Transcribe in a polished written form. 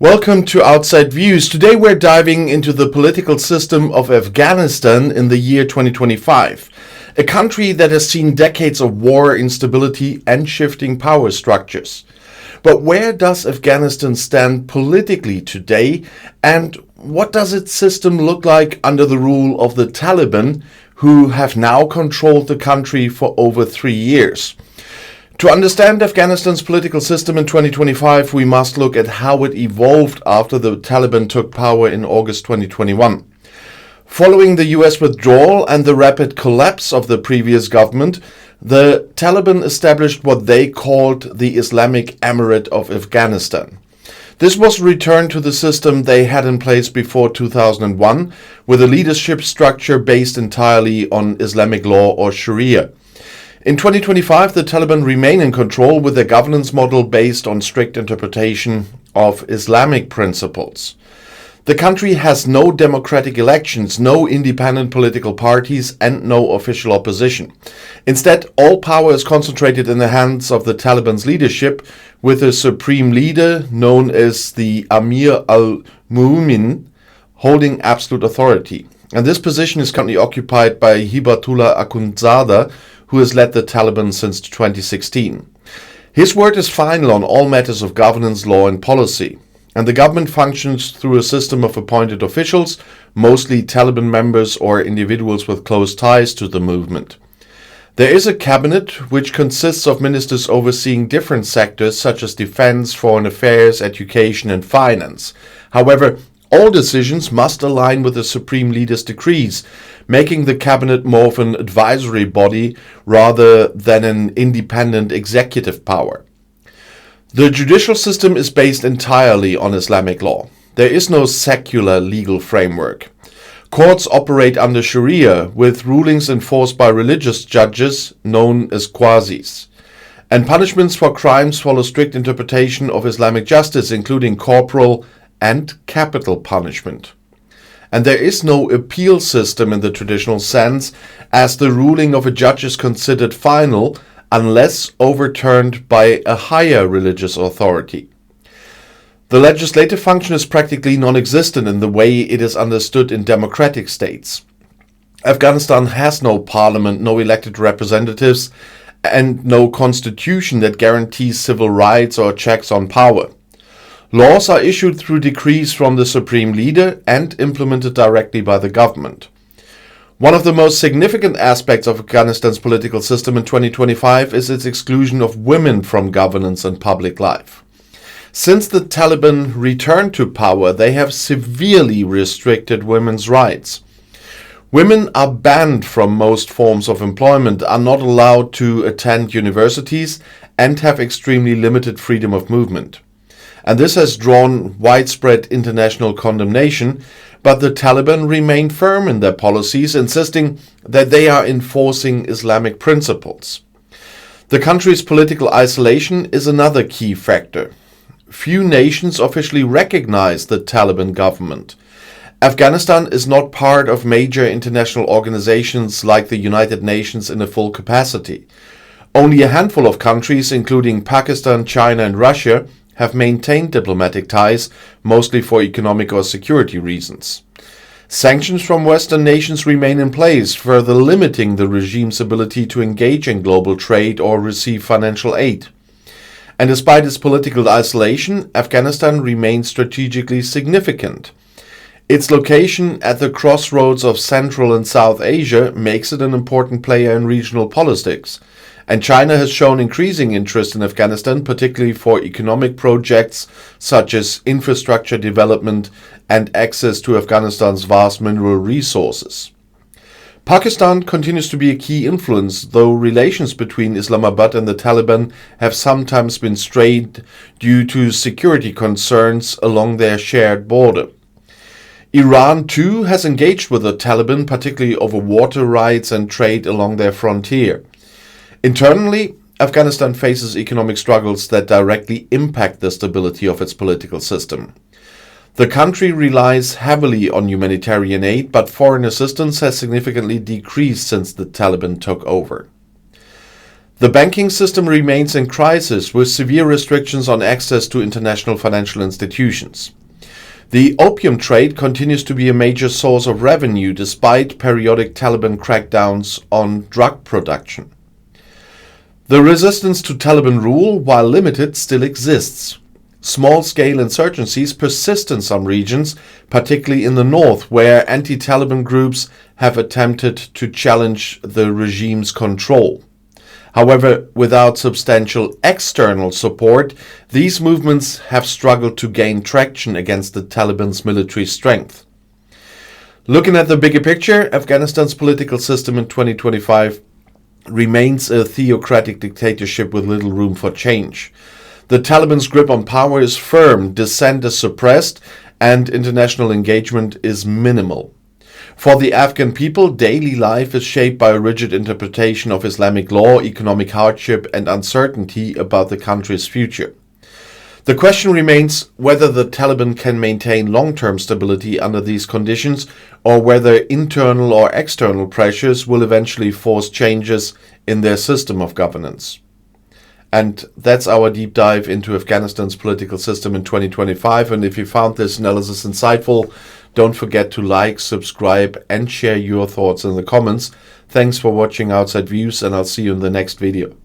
Welcome to Outside Views. Today we're diving into the political system of Afghanistan in the year 2025, a country that has seen decades of war, instability, and shifting power structures. But where does Afghanistan stand politically today, and what does its system look like under the rule of the Taliban, who have now controlled the country for over 3 years? To understand Afghanistan's political system in 2025, we must look at how it evolved after the Taliban took power in August 2021. Following the US withdrawal and the rapid collapse of the previous government, the Taliban established what they called the Islamic Emirate of Afghanistan. This was a return to the system they had in place before 2001, with a leadership structure based entirely on Islamic law or Sharia. In 2025, the Taliban remain in control with their governance model based on strict interpretation of Islamic principles. The country has no democratic elections, no independent political parties, and no official opposition. Instead, all power is concentrated in the hands of the Taliban's leadership, with a supreme leader known as the Amir al-Mu'min holding absolute authority. And this position is currently occupied by Hibatullah Akhundzada, who has led the Taliban since 2016. His word is final on all matters of governance, law, and policy. And the government functions through a system of appointed officials, mostly Taliban members or individuals with close ties to the movement. There is a cabinet which consists of ministers overseeing different sectors such as defense, foreign affairs, education, and finance. However, all decisions must align with the supreme leader's decrees, making the cabinet more of an advisory body rather than an independent executive power. The judicial system is based entirely on Islamic law. There is no secular legal framework. Courts operate under Sharia, with rulings enforced by religious judges known as qazis. And punishments for crimes follow strict interpretation of Islamic justice, including corporal and capital punishment. And there is no appeal system in the traditional sense, as the ruling of a judge is considered final unless overturned by a higher religious authority. The legislative function is practically non-existent in the way it is understood in democratic states. Afghanistan has no parliament, no elected representatives, and no constitution that guarantees civil rights or checks on power. Laws are issued through decrees from the supreme leader and implemented directly by the government. One of the most significant aspects of Afghanistan's political system in 2025 is its exclusion of women from governance and public life. Since the Taliban returned to power, they have severely restricted women's rights. Women are banned from most forms of employment, are not allowed to attend universities, and have extremely limited freedom of movement. And this has drawn widespread international condemnation, but the Taliban remain firm in their policies, insisting that they are enforcing Islamic principles. The country's political isolation is another key factor. Few nations officially recognize the Taliban government. Afghanistan is not part of major international organizations like the United Nations in a full capacity. Only a handful of countries, including Pakistan, China, and Russia, have maintained diplomatic ties, mostly for economic or security reasons. Sanctions from Western nations remain in place, further limiting the regime's ability to engage in global trade or receive financial aid. And despite its political isolation, Afghanistan remains strategically significant. Its location at the crossroads of Central and South Asia makes it an important player in regional politics. And China has shown increasing interest in Afghanistan, particularly for economic projects such as infrastructure development and access to Afghanistan's vast mineral resources. Pakistan continues to be a key influence, though relations between Islamabad and the Taliban have sometimes been strained due to security concerns along their shared border. Iran, too, has engaged with the Taliban, particularly over water rights and trade along their frontier. Internally, Afghanistan faces economic struggles that directly impact the stability of its political system. The country relies heavily on humanitarian aid, but foreign assistance has significantly decreased since the Taliban took over. The banking system remains in crisis with severe restrictions on access to international financial institutions. The opium trade continues to be a major source of revenue despite periodic Taliban crackdowns on drug production. The resistance to Taliban rule, while limited, still exists. Small-scale insurgencies persist in some regions, particularly in the north, where anti-Taliban groups have attempted to challenge the regime's control. However, without substantial external support, these movements have struggled to gain traction against the Taliban's military strength. Looking at the bigger picture, Afghanistan's political system in 2025 remains a theocratic dictatorship with little room for change. The Taliban's grip on power is firm, dissent is suppressed, and international engagement is minimal. For the Afghan people, daily life is shaped by a rigid interpretation of Islamic law, economic hardship, and uncertainty about the country's future. The question remains whether the Taliban can maintain long-term stability under these conditions, or whether internal or external pressures will eventually force changes in their system of governance. And that's our deep dive into Afghanistan's political system in 2025. And if you found this analysis insightful, don't forget to like, subscribe, and share your thoughts in the comments. Thanks for watching Outside Views, and I'll see you in the next video.